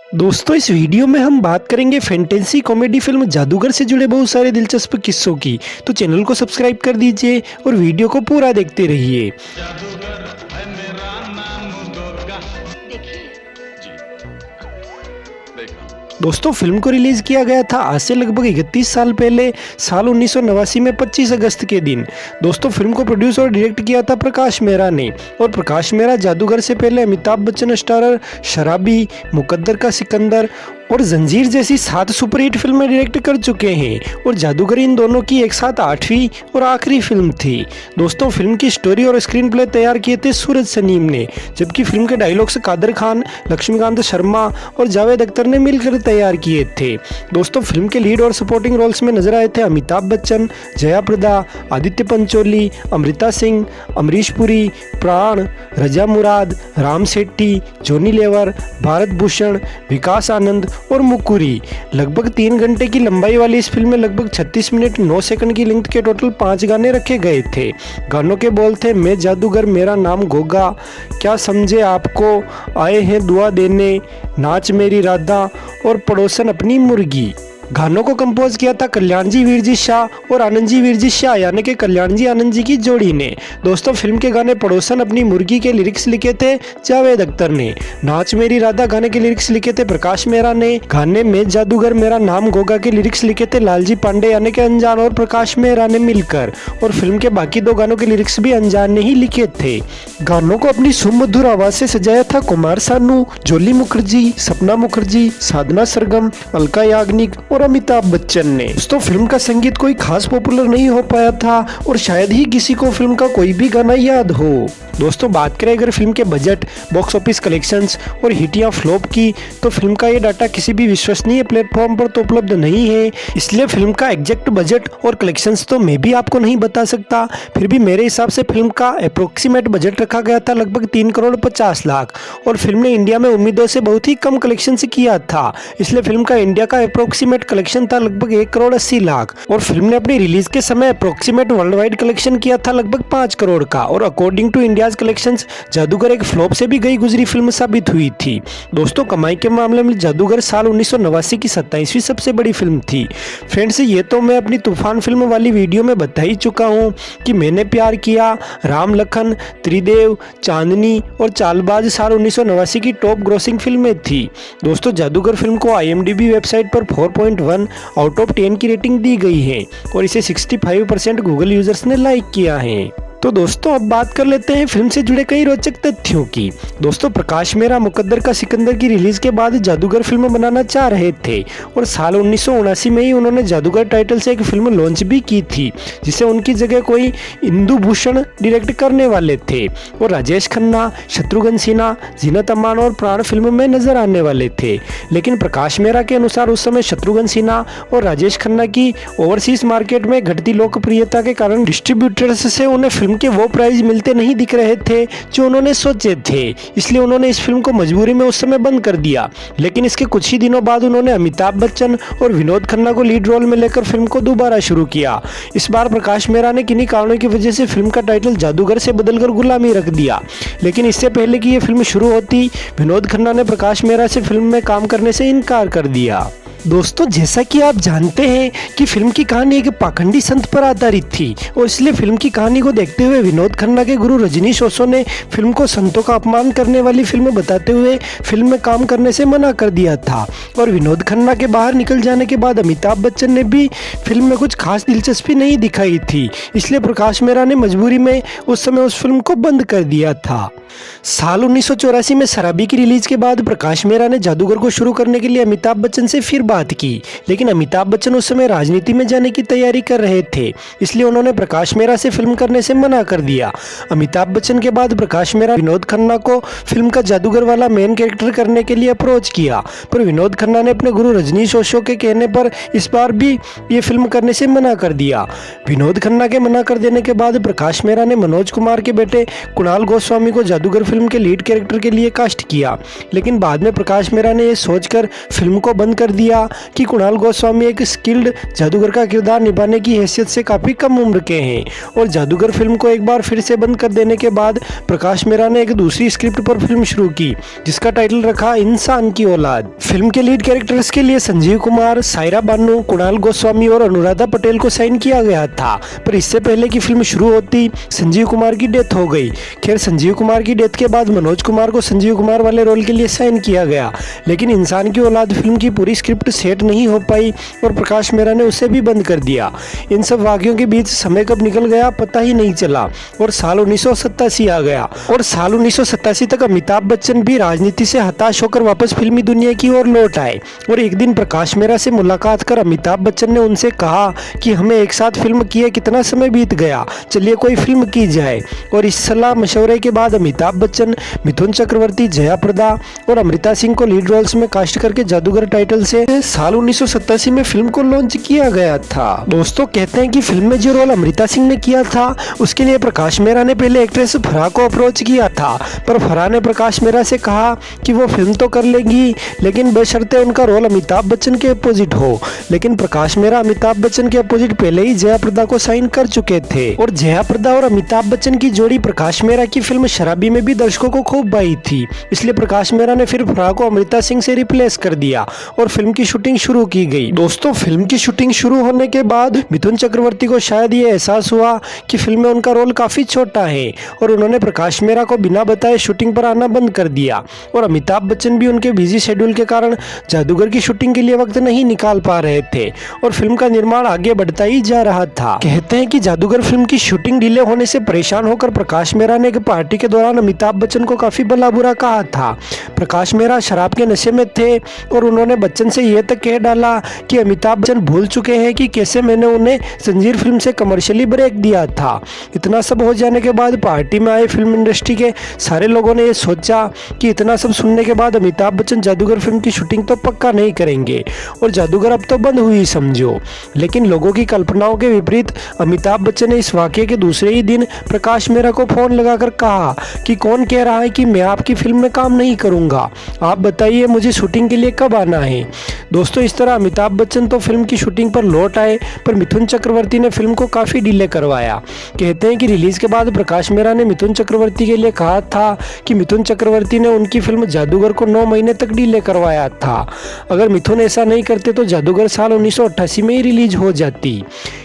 दोस्तों इस वीडियो में हम बात करेंगे फैंटेसी कॉमेडी फिल्म जादूगर से जुड़े बहुत सारे दिलचस्प किस्सों की। तो चैनल को सब्सक्राइब कर दीजिए और वीडियो को पूरा देखते रहिए। जादूगर है मेरा नाम गोगा। देखिए देखा दोस्तों फिल्म को रिलीज किया गया था आज से लगभग 31 साल पहले, साल 1989 में 25 अगस्त के दिन। दोस्तों फिल्म को प्रोड्यूस और डायरेक्ट किया था प्रकाश मेहरा ने। और प्रकाश मेहरा जादूगर से पहले अमिताभ बच्चन स्टारर शराबी, मुकद्दर का सिकंदर और जंजीर जैसी 7 सुपरहिट फिल्में डायरेक्ट कर चुके हैं। और जादूगर इन दोनों की एक साथ 8वीं और आखिरी फिल्म थी। दोस्तों फिल्म की स्टोरी और स्क्रीन प्ले तैयार किए थे सूरज सनीम ने, जबकि फिल्म के डायलॉग्स कादर खान, लक्ष्मीकांत शर्मा और जावेद अख्तर ने मिलकर तैयार किए थे। दोस्तों फिल्म के लीड और सपोर्टिंग रोल्स में नजर आए थे अमिताभ बच्चन, जया प्रदा, आदित्य पंचोली, अमृता सिंह, अमरीश पुरी, प्राण, रजा मुराद, राम सेट्टी, जॉनी लेवर, भारत भूषण, विकास आनंद और मुकुरी। लगभग 3 घंटे की लंबाई वाली इस फिल्म में लगभग 36 मिनट 9 सेकंड की लेंथ के टोटल 5 गाने रखे गए थे। गानों के बोल थे मैं जादूगर मेरा नाम गोगा, क्या समझे आपको, आए हैं दुआ देने, नाच मेरी राधा और पड़ोसन अपनी मुर्गी। गानों को कंपोज किया था कल्याण जी वीर जी शाह और आनंद जी वीर जी शाह, यानी कि कल्याण जी आनंद जी की जोड़ी ने। दोस्तों फिल्म के गाने पड़ोसन अपनी मुर्गी के लिरिक्स लिखे थे जावेद अख्तर ने। नाच मेरी राधा गाने के लिरिक्स लिखे थे प्रकाश मेहरा ने। गाने में जादूगर मेरा नाम गोगा के लिरिक्स लिखे थे लालजी पांडे यानी कि अनजान और प्रकाश मेहरा ने मिलकर। और फिल्म के बाकी 2 गानों के लिरिक्स भी अनजान ने ही लिखे थे। गानों को अपनी सुमधुर आवाज से सजाया था कुमार सानू, जोली मुखर्जी, सपना मुखर्जी, साधना सरगम, अलका याग्निक और अमिताभ बच्चन ने। दोस्तों फिल्म का संगीत कोई खास पॉपुलर नहीं हो पाया था और शायद ही किसी को फिल्म का कोई भी गाना याद हो। दोस्तों बात करें अगर फिल्म के बजट, बॉक्स ऑफिस कलेक्शंस और हिट या फ्लॉप की, तो फिल्म का ये डाटा किसी भी विश्वसनीय प्लेटफॉर्म पर तो उपलब्ध नहीं है, इसलिए फिल्म का एग्जैक्ट बजट और कलेक्शंस तो मैं भी आपको नहीं बता सकता। फिर भी मेरे हिसाब से फिल्म का अप्रोक्सीमेट बजट रखा गया था लगभग 3 करोड़ 50 लाख और फिल्म ने इंडिया में उम्मीदों से बहुत ही कम कलेक्शन किया था, इसलिए फिल्म का इंडिया का अप्रोक्सीमेट कलेक्शन था लगभग 1 करोड़ 80 लाख। और फिल्म ने अपनी रिलीज के समय अप्रोक्सीमेट वर्ल्ड वाइड कलेक्शन किया था लगभग 5 करोड़ का। और अकॉर्डिंग टू इंडिया कलेक्शंस जादूगर एक फ्लॉप से भी गई गुजरी फिल्म साबित हुई थी। दोस्तों कमाई के मामले में जादूगर साल 1989 की 27वीं सबसे बड़ी फिल्म थी। फ्रेंड्स ये तो मैं अपनी तूफान फिल्म वाली वीडियो में बता ही चुका हूँ कि मैंने प्यार किया, राम लखन, त्रिदेव, चांदनी और चालबाज साल 1989 की टॉप ग्रॉसिंग फिल्में थी। दोस्तों जादूगर फिल्म को IMDb वेबसाइट पर 4.1 आउट ऑफ 10 की रेटिंग दी गई है और इसे 65% गूगल यूजर्स ने लाइक किया है। तो दोस्तों अब बात कर लेते हैं फिल्म से जुड़े कई रोचक तथ्यों की। दोस्तों प्रकाश मेहरा मुकद्दर का सिकंदर की रिलीज के बाद जादूगर फिल्म बनाना चाह रहे थे और साल 1979 में ही उन्होंने जादूगर टाइटल से एक फिल्म लॉन्च भी की थी, जिसे उनकी जगह कोई इंदु भूषण डायरेक्ट करने वाले थे। और राजेश खन्ना, शत्रुघ्न सिन्हा, जीनत अमान और प्राण फिल्म में नजर आने वाले थे। लेकिन प्रकाश मेहरा के अनुसार उस समय शत्रुघ्न सिन्हा और राजेश खन्ना की ओवरसीज मार्केट में घटती लोकप्रियता के कारण डिस्ट्रीब्यूटर्स से उन्हें के वो प्राइस मिलते नहीं दिख रहे थे जो उन्होंने सोचे थे, इसलिए उन्होंने इस फिल्म को मजबूरी में उस समय बंद कर दिया। लेकिन इसके कुछ ही दिनों बाद उन्होंने अमिताभ बच्चन और विनोद खन्ना को लीड रोल में लेकर फिल्म को दोबारा शुरू किया। इस बार प्रकाश मेहरा ने किन्हीं कारणों की वजह से फिल्म का टाइटल जादूगर से बदलकर गुलामी रख दिया। लेकिन इससे पहले कि यह फिल्म शुरू होती, विनोद खन्ना ने प्रकाश मेहरा से फिल्म में काम करने से इनकार कर दिया। दोस्तों जैसा कि आप जानते हैं कि फिल्म की कहानी एक पाखंडी संत पर आधारित थी और इसलिए फिल्म की कहानी को देखते हुए विनोद खन्ना के गुरु रजनीश ओशो ने फिल्म को संतों का अपमान करने वाली फिल्म बताते हुए फिल्म में काम करने से मना कर दिया था। और विनोद खन्ना के बाहर निकल जाने के बाद अमिताभ बच्चन ने भी फिल्म में कुछ खास दिलचस्पी नहीं दिखाई थी, इसलिए प्रकाश मेहरा ने मजबूरी में उस समय उस फिल्म को बंद कर दिया था। साल 1984 में शराबी की रिलीज के बाद प्रकाश मेहरा ने जादूगर को शुरू करने के लिए अमिताभ बच्चन से फिर बात की, लेकिन अमिताभ बच्चन उस समय राजनीति में जाने की तैयारी कर रहे थे, इसलिए उन्होंने प्रकाश मेहरा से फिल्म करने से मना कर दिया। अमिताभ बच्चन के बाद प्रकाश मेहरा विनोद खन्ना को फिल्म का जादूगर वाला मेन कैरेक्टर करने के लिए अप्रोच किया, पर विनोद खन्ना ने अपने गुरु रजनीश ओशो के कहने पर इस बार भी ये फिल्म करने से मना कर दिया। विनोद खन्ना के मना कर देने के बाद प्रकाश मेहरा ने मनोज कुमार के बेटे कुणाल गोस्वामी को जादूगर फिल्म के लीड कैरेक्टर के लिए कास्ट किया, लेकिन बाद में प्रकाश मेहरा ने यह सोचकर फिल्म को बंद कर दिया दिया कि कुणाल गोस्वामी एक स्किल्ड जादूगर का किरदार निभाने की हैसियत से काफ़ी कम उम्र के हैं। और जादूगर फिल्म को एक बार फिर से बंद कर देने के बाद प्रकाश मेहरा ने एक दूसरी स्क्रिप्ट पर फिल्म शुरू की, जिसका टाइटल रखा इंसान की औलाद। फिल्म के लीड कैरेक्टर्स के लिए संजीव कुमार, सायरा बानू, कुणाल गोस्वामी और अनुराधा पटेल को साइन किया गया था, पर इससे पहले कि फिल्म शुरू होती संजीव कुमार की डेथ हो गई। खैर, संजीव कुमार की डेथ के बाद मनोज कुमार को संजीव कुमार वाले रोल के लिए साइन किया गया, लेकिन इंसान की औलाद फिल्म की पूरी स्क्रिप्ट सेट नहीं हो पाई और प्रकाश मेहरा ने उसे भी बंद कर दिया। इन सब वाक़यों के बीच समय कब निकल गया पता ही नहीं चला और साल 1987 आ गया। और साल 1987 तक अमिताभ बच्चन भी राजनीति से हताश होकर वापस फिल्मी दुनिया की ओर लौट आए। और एक दिन प्रकाश मेहरा से मुलाकात कर अमिताभ बच्चन ने उनसे कहा कि हमें एक साथ फिल्म किए कितना समय बीत गया, चलिए कोई फिल्म की जाए। और इस सलाह मशवरे के बाद अमिताभ बच्चन, मिथुन चक्रवर्ती, जया प्रदा और अमृता सिंह को लीड रोल्स में कास्ट करके जादूगर टाइटल से साल 1987 में फिल्म को लॉन्च किया गया था। दोस्तों, कहते हैं कि फिल्म में जो रोल अमृता सिंह ने किया था उसके लिए प्रकाश मेहरा ने पहले एक्ट्रेस फराह को अप्रोच किया था, पर फराह ने प्रकाश मेहरा से कहा कि वो फिल्म तो कर लेगी लेकिन बशर्ते उनका रोल अमिताभ बच्चन के अपोजिट हो। लेकिन प्रकाश मेहरा अमिताभ बच्चन के अपोजिट पहले ही जया प्रदा को साइन कर चुके थे और जया प्रदा और अमिताभ बच्चन की जोड़ी प्रकाश मेहरा की फिल्म शराबी में भी दर्शकों को खूब भाई थी, इसलिए प्रकाश मेहरा ने फिर फराह को अमृता सिंह से रिप्लेस कर दिया और फिल्म की शूटिंग शुरू की गई। दोस्तों, फिल्म की शूटिंग शुरू होने के बाद मिथुन चक्रवर्ती को शायद ये एहसास हुआ कि फिल्म में उनका रोल काफी छोटा है और उन्होंने प्रकाश मेहरा को बिना बताए शूटिंग पर आना बंद कर दिया। और अमिताभ बच्चन भी उनके बिजी शेड्यूल के कारण जादूगर की शूटिंग के लिए वक्त नहीं निकाल पा रहे थे और फिल्म का निर्माण आगे बढ़ता ही जा रहा था। कहते हैं कि जादूगर फिल्म की शूटिंग डिले होने से परेशान होकर प्रकाश मेहरा ने एक पार्टी के दौरान अमिताभ बच्चन को काफी भला बुरा कहा था। प्रकाश मेहरा शराब के नशे में थे और उन्होंने बच्चन से यह तक कह डाला कि अमिताभ बच्चन भूल चुके हैं कि कैसे मैंने उन्हें जंजीर फिल्म से कमर्शियली ब्रेक दिया था। इतना सब हो जाने के बाद पार्टी में आए फिल्म इंडस्ट्री के सारे लोगों ने यह सोचा कि इतना सब सुनने के बाद अमिताभ बच्चन जादूगर फिल्म की शूटिंग तो पक्का नहीं करेंगे और जादूगर अब तो बंद हुई समझो। लेकिन लोगों की कल्पनाओं के विपरीत अमिताभ बच्चन ने इस वाकये के दूसरे ही दिन प्रकाश मेहरा को फोन लगाकर कहा कि कौन कह रहा है कि मैं आपकी फिल्म में काम नहीं करूंगा, आप बताइए मुझे शूटिंग के लिए कब आना है। दोस्तों, इस तरह अमिताभ बच्चन तो फिल्म की शूटिंग पर लौट आए, पर मिथुन चक्रवर्ती ने फिल्म को काफी डिले करवाया। कहते हैं कि रिलीज के बाद प्रकाश मेहरा ने मिथुन चक्रवर्ती के लिए कहा था कि मिथुन चक्रवर्ती ने उनकी फिल्म जादूगर को 9 महीने तक डिले करवाया था। अगर मिथुन ऐसा नहीं करते तो जादूगर साल 1988 में ही रिलीज हो जाती।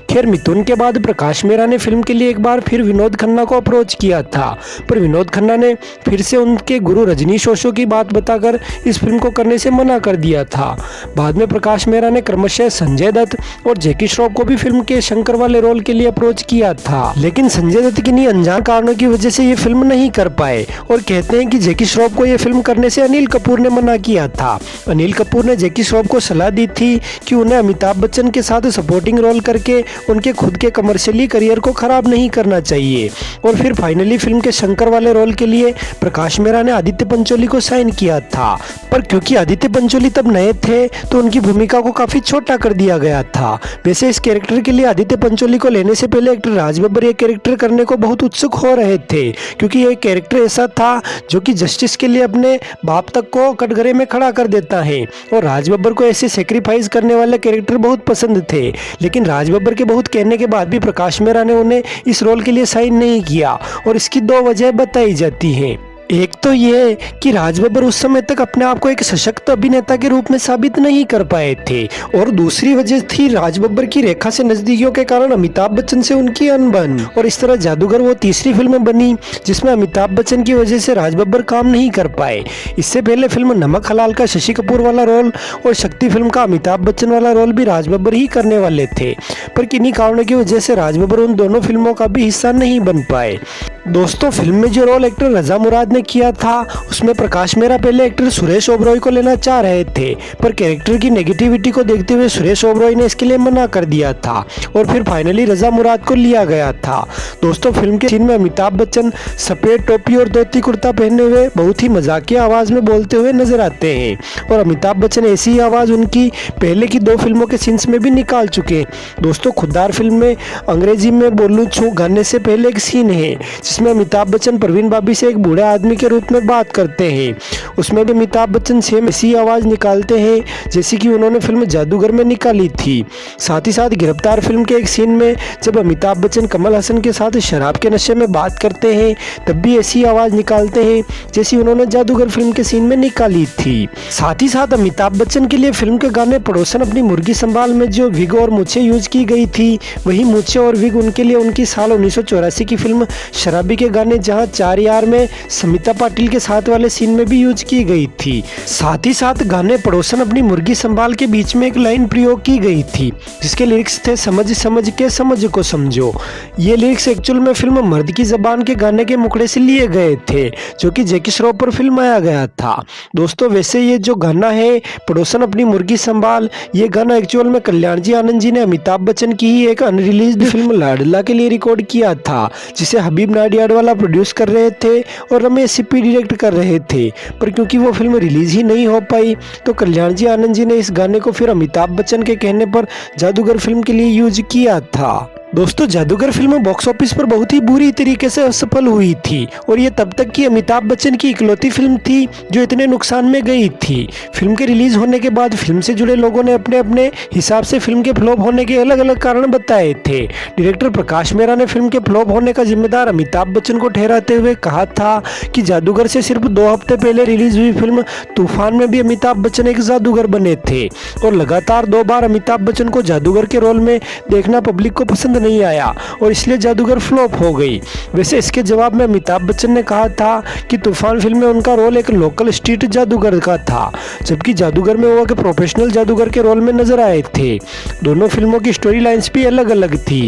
खैर, मिथुन के बाद प्रकाश मेहरा ने फिल्म के लिए एक बार फिर विनोद खन्ना को अप्रोच किया था, पर विनोद खन्ना ने फिर से उनके गुरु रजनीश ओशो की बात बताकर इस फिल्म को करने से मना कर दिया था। बाद में प्रकाश मेहरा ने क्रमशः संजय दत्त और जैकी श्रॉफ को भी फिल्म के शंकर वाले रोल के लिए अप्रोच किया था, लेकिन संजय दत्त किन्हीं अनजान कारणों की वजह से ये फिल्म नहीं कर पाए। और कहते हैं कि जैकी श्रॉफ को यह फिल्म करने से अनिल कपूर ने मना किया था। अनिल कपूर ने जैकी श्रॉफ को सलाह दी थी कि उन्हें अमिताभ बच्चन के साथ सपोर्टिंग रोल करके उनके खुद के कमर्शियली करियर को खराब नहीं करना चाहिए। और फिर फाइनली फिल्म के शंकर वाले रोल के लिए प्रकाश मेहरा ने आदित्य पंचोली को साइन किया था, पर क्योंकि आदित्य पंचोली तब नए थे तो उनकी भूमिका को काफी छोटा कर दिया गया था। वैसे इस कैरेक्टर के लिए आदित्य पंचोली को लेने से पहले एक्टर राज बब्बर ये कैरेक्टर करने को बहुत उत्सुक हो रहे थे, क्योंकि ये कैरेक्टर ऐसा था जो कि जस्टिस के लिए अपने बाप तक को कटघरे में खड़ा कर देता है। और राज बब्बर को ऐसे सेक्रीफाइस करने वाले कैरेक्टर बहुत पसंद थे, लेकिन राज बब्बर के बहुत कहने के बाद भी प्रकाश मेहरा ने उन्हें इस रोल के लिए साइन नहीं किया और इसकी 2 वजह बताई जाती हैं। एक तो ये कि राज बब्बर उस समय तक अपने आप को एक सशक्त अभिनेता के रूप में साबित नहीं कर पाए थे, और दूसरी वजह थी राज बब्बर की रेखा से नजदीकियों के कारण अमिताभ बच्चन से उनकी अनबन। और इस तरह जादूगर वो तीसरी फिल्म बनी जिसमें अमिताभ बच्चन की वजह से राज बब्बर काम नहीं कर पाए। इससे पहले फिल्म नमक हलाल का शशि कपूर वाला रोल और शक्ति फिल्म का अमिताभ बच्चन वाला रोल भी राज बब्बर ही करने वाले थे, पर किन्हीं कारणों की वजह से राज बब्बर उन दोनों फिल्मों का भी हिस्सा नहीं बन पाए। दोस्तों, फिल्म में जो रोल एक्टर रजा मुराद ने किया था उसमें प्रकाश मेहरा पहले एक्टर सुरेश ओबरॉय को लेना चाह रहे थे, पर कैरेक्टर की नेगेटिविटी को देखते हुए सुरेश ओबरॉय ने इसके लिए मना कर दिया था और फिर फाइनली रजा मुराद को लिया गया था। दोस्तों, फिल्म के सीन में अमिताभ बच्चन सफेद टोपी और धोती कुर्ता पहने हुए बहुत ही मजाकिया आवाज में बोलते हुए नजर आते हैं, और अमिताभ बच्चन ऐसी ही आवाज उनकी पहले की 2 फिल्मों के सीन्स में भी निकाल चुके। दोस्तों, खुद्दार फिल्म में अंग्रेजी में बोलूं छू गाने से पहले एक सीन है जिसमें अमिताभ बच्चन प्रवीण बाबी से एक बूढ़े आदमी आदमी के रूप में बात करते हैं। उसमें भी अमिताभ बच्चन सेम ऐसी आवाज़ निकालते हैं जैसी कि उन्होंने फिल्म जादूगर में निकाली थी। साथ ही साथ गिरफ्तार फिल्म के एक सीन में जब अमिताभ बच्चन कमल हसन के साथ शराब के नशे में बात करते हैं तब भी ऐसी आवाज़ निकालते हैं जैसी उन्होंने जादूगर फिल्म के सीन में निकाली थी। साथ ही साथ अमिताभ बच्चन के लिए फिल्म के गाने पड़ोसन अपनी मुर्गी संभाल में जो विग और मूछें यूज की गई थी, वही मूछें और विग उनके लिए उनकी साल 1984 की फिल्म शराबी के गाने जहां 4 यार में समिता पाटिल के साथ वाले सीन में भी यूज की गई थी। साथ ही साथ गाने पड़ोसन अपनी मुर्गी संभाल के बीच में एक लाइन प्रयोग की गई थी जिसके लिरिक्स थे समझ समझ के समझ को समझो। ये लिरिक्स एक्चुअल में फिल्म मर्द की जबान के गाने के मुखड़े से लिए गए थे जो कि जैकी श्रॉफ पर फिल्माया गया था। दोस्तों वैसे ये जो गाना है पड़ोसन अपनी मुर्गी संभाल, ये गाना एक्चुअल में कल्याण जी आनंद जी ने अमिताभ बच्चन की ही एक अनरिलीज्ड फिल्म लाडला के लिए रिकॉर्ड किया था जिसे हबीब नाडियाडवाला प्रोड्यूस कर रहे थे और रमेश सिप्पी डायरेक्ट कर रहे थे। पर क्योंकि वो फिल्म रिलीज ही नहीं हो पाई तो कल्याण जी आनंद जी ने इस गाने को फिर अमिताभ बच्चन के कहने पर जादूगर फिल्म के लिए यूज किया था। दोस्तों जादूगर फिल्म बॉक्स ऑफिस पर बहुत ही बुरी तरीके से असफल हुई थी और ये तब तक की अमिताभ बच्चन की इकलौती फिल्म थी जो इतने नुकसान में गई थी। फिल्म के रिलीज होने के बाद फिल्म से जुड़े लोगों ने अपने अपने हिसाब से फिल्म के फ्लॉप होने के अलग अलग कारण बताए थे। डायरेक्टर प्रकाश मेहरा ने फिल्म के फ्लॉप होने का जिम्मेदार अमिताभ बच्चन को ठहराते हुए कहा था कि जादूगर से सिर्फ 2 हफ्ते पहले रिलीज हुई फिल्म तूफान में भी अमिताभ बच्चन एक जादूगर बने थे और लगातार 2 बार अमिताभ बच्चन को जादूगर के रोल में देखना पब्लिक को पसंद नहीं आया और इसलिए जादूगर फ्लॉप हो गई। वैसे इसके जवाब में अमिताभ बच्चन ने कहा था कि तूफान फिल्म में उनका रोल एक लोकल स्ट्रीट जादूगर का था जबकि जादूगर में वो एक प्रोफेशनल जादूगर के रोल में नजर आए थे। दोनों फिल्मों की स्टोरी लाइंस भी अलग अलग थी।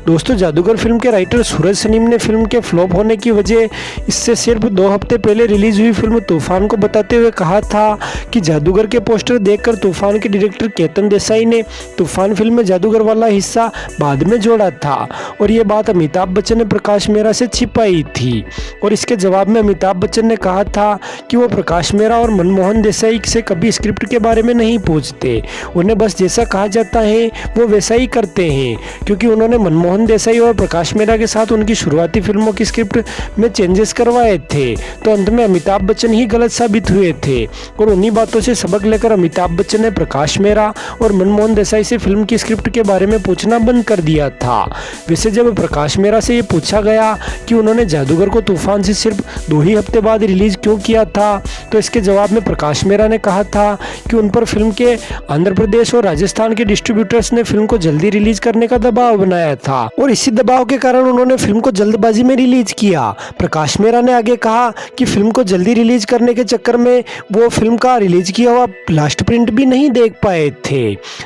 दोस्तों जादूगर फिल्म के राइटर सूरज सनीम ने फिल्म के फ्लॉप होने की वजह इससे सिर्फ 2 हफ्ते पहले रिलीज हुई फिल्म तूफान को बताते हुए कहा था कि जादूगर के पोस्टर देखकर तूफान के डायरेक्टर केतन देसाई ने तूफान फिल्म में जादूगर वाला हिस्सा बाद में जोड़ा था और ये बात अमिताभ बच्चन ने प्रकाश मेहरा से छिपाई थी। और इसके जवाब में अमिताभ बच्चन ने कहा था कि वो प्रकाश मेहरा और मनमोहन देसाई से कभी स्क्रिप्ट के बारे में नहीं पूछते, उन्हें बस जैसा कहा जाता है वो वैसा ही करते हैं क्योंकि उन्होंने मनमोहन देसाई और प्रकाश मेहरा के साथ उनकी शुरुआती फिल्मों की स्क्रिप्ट में चेंजेस करवाए थे। तो अंत में अमिताभ बच्चन ही गलत साबित हुए थे और उन्हीं बातों से सबक लेकर अमिताभ बच्चन ने प्रकाश मेहरा और मनमोहन देसाई से फिल्म की स्क्रिप्ट के बारे में पूछना बंद कर दिया था। वैसे जब प्रकाश मेहरा से ये पूछा गया कि उन्होंने जादूगर को तूफान से सिर्फ 2 ही हफ्ते बाद रिलीज क्यों किया था तो इसके जवाब में प्रकाश मेहरा ने कहा था कि उन पर फिल्म के आंध्र प्रदेश और राजस्थान के डिस्ट्रीब्यूटर्स ने फिल्म को जल्दी रिलीज करने का दबाव बनाया था और इसी दबाव के कारण उन्होंने फिल्म को जल्दबाजी में रिलीज किया। प्रकाश मेहरा ने आगे कहा कि फिल्म को जल्दी रिलीज करने के चक्कर में वो फिल्म का रिलीज किया हुआ लास्ट प्रिंट भी नहीं देख पाए थे।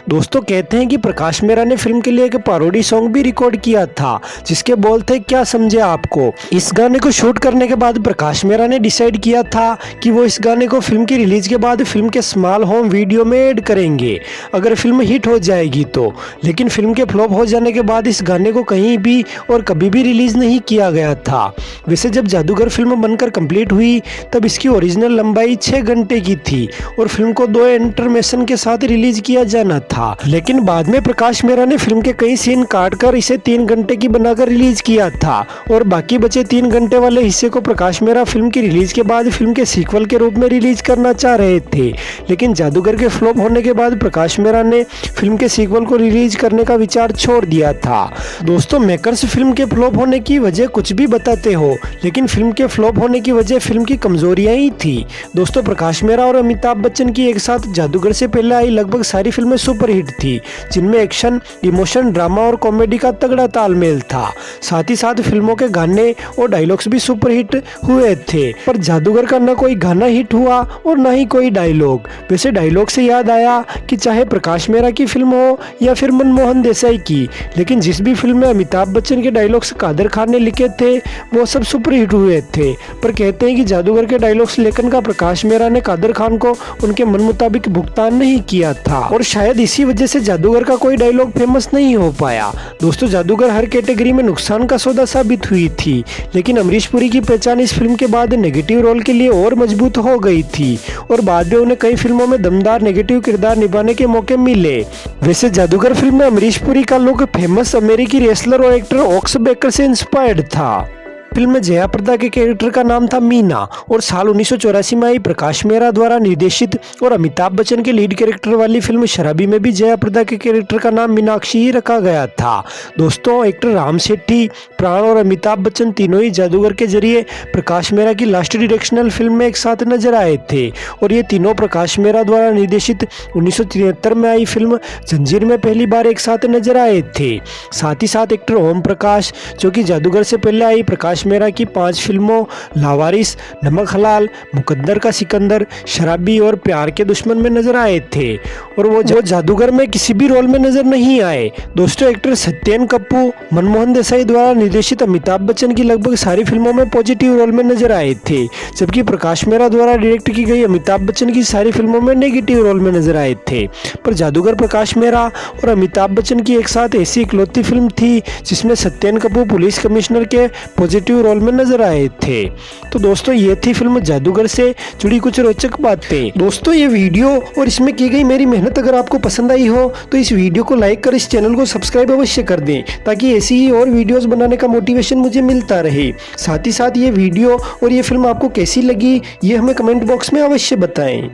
दोस्तों कहते हैं कि प्रकाश मेहरा ने फिल्म के लिए एक पारोडी सॉन्ग भी रिकॉर्ड किया था जिसके बोल थे क्या समझे आपको। इस गाने को शूट करने के बाद प्रकाश मेहरा ने डिसाइड किया था कि वो इस गाने को फिल्म की रिलीज के बाद फिल्म के स्मॉल होम वीडियो में ऐड करेंगे अगर फिल्म हिट हो जाएगी तो। लेकिन फिल्म के फ्लॉप हो जाने के बाद इस गाने को कहीं भी और कभी भी रिलीज नहीं किया गया था। वैसे जब जादूगर फिल्म बनकर कंप्लीट हुई तब इसकी ओरिजिनल लंबाई 6 घंटे की थी और फिल्म को 2 इंटरमिशन के साथ रिलीज किया जाना था। लेकिन बाद में प्रकाश मेहरा ने फिल्म के कई सीन काट कर इसे 3 घंटे की बनाकर रिलीज किया था और बाकी बचे 3 घंटे वाले हिस्से को प्रकाश मेहरा फिल्म की रिलीज के बाद फिल्म के सीक्वल के रूप में रिलीज करना चाह रहे थे। लेकिन जादूगर के फ्लॉप होने के बाद प्रकाश मेहरा ने फिल्म के सीक्वल को रिलीज करने का विचार छोड़ दिया था। दोस्तों मेकर्स फिल्म के फ्लॉप होने की वजह कुछ भी बताते हो लेकिन फिल्म के फ्लॉप होने की वजह फिल्म की कमजोरियां ही थी। दोस्तों प्रकाश मेहरा और अमिताभ बच्चन की एक साथ जादूगर से पहले आई लगभग सारी फिल्में सुपरहिट थी जिनमें एक्शन, इमोशन, ड्रामा और कॉमेडी का तगड़ा तालमेल था। साथ ही साथ फिल्मों के गाने और डायलॉग्स भी सुपरहिट हुए थे पर जादूगर का न कोई गाना हिट हुआ और न ही कोई डायलॉग। वैसे डायलॉग से याद आया कि चाहे प्रकाश मेहरा की फिल्म हो या फिर मनमोहन देसाई की, लेकिन जिस भी फिल्म में अमिताभ बच्चन के डायलॉग्स कादर खान ने लिखे थे वो सब सुपरहिट हुए थे। पर कहते हैं कि जादूगर के डायलॉग्स लेखन का प्रकाश मेहरा ने कादर खान को उनके मन मुताबिक भुगतान नहीं किया था और शायद इसी वजह से जादूगर का कोई डायलॉग फेमस नहीं हो पाया। दोस्तों जादूगर हर कैटेगरी में नुकसान का सौदा साबित हुई थी लेकिन अमरीश पुरी की पहचान इस फिल्म के बाद नेगेटिव रोल के लिए और मजबूत हो गई थी और बाद में उन्हें कई फिल्मों में दमदार नेगेटिव किरदार निभाने के मौके मिले। वैसे जादूगर फिल्म में अमरीश पुरी का लुक फेमस अमेरिकी रेसलर और एक्टर ऑक्स बेकर से इंस्पायर्ड था। फिल्म में जया प्रदा के कैरेक्टर का नाम था मीना और साल 1984 में आई प्रकाश मेहरा द्वारा निर्देशित और अमिताभ बच्चन के लीड कैरेक्टर वाली फिल्म शराबी में भी जया प्रदा के कैरेक्टर का नाम मीनाक्षी ही रखा गया था। दोस्तों, एक्टर राम शेट्टी, प्राण और अमिताभ बच्चन तीनों ही जादूगर के जरिए प्रकाश मेहरा की लास्ट डायरेक्शनल फिल्म में एक साथ नजर आए थे और ये तीनों प्रकाश मेहरा द्वारा निर्देशित 1973 में आई फिल्म जंजीर में पहली बार एक साथ नजर आए थे। साथ ही साथ एक्टर ओम प्रकाश, जो कि जादूगर से पहले आई प्रकाश मेहरा की 5 फिल्मों लावारिस, नमक हलाल, मुकद्दर का सिकंदर, शराबी और प्यार के दुश्मन में नजर आए थे और वो जादूगर में किसी भी रोल में नजर नहीं आए। दोस्तों, एक्टर सत्येन कप्पू, मनमोहन देसाई द्वारा निर्देशित अमिताभ बच्चन की लगभग सारी फिल्मों में पॉजिटिव रोल में नजर आए थे, जबकि प्रकाश मेहरा द्वारा डायरेक्ट की गई अमिताभ बच्चन की सारी फिल्मों में नेगेटिव रोल में नजर आए थे। पर जादूगर प्रकाश मेहरा और अमिताभ बच्चन की एक साथ ऐसी इकलौती फिल्म थी जिसमें सत्येन कपूर पुलिस कमिश्नर के पॉजिटिव रोल में नजर आए थे। तो दोस्तों, ये थी फिल्म जादूगर से जुड़ी कुछ रोचक बातें। दोस्तों, ये वीडियो और इसमें की गई मेरी मेहनत अगर आपको पसंद आई हो तो इस वीडियो को लाइक कर इस चैनल को सब्सक्राइब अवश्य कर दें, ताकि ऐसी ही और वीडियोस बनाने का मोटिवेशन मुझे मिलता रहे। साथ ही साथ ये वीडियो और ये फिल्म आपको कैसी लगी ये हमें कमेंट बॉक्स में अवश्य बताएं।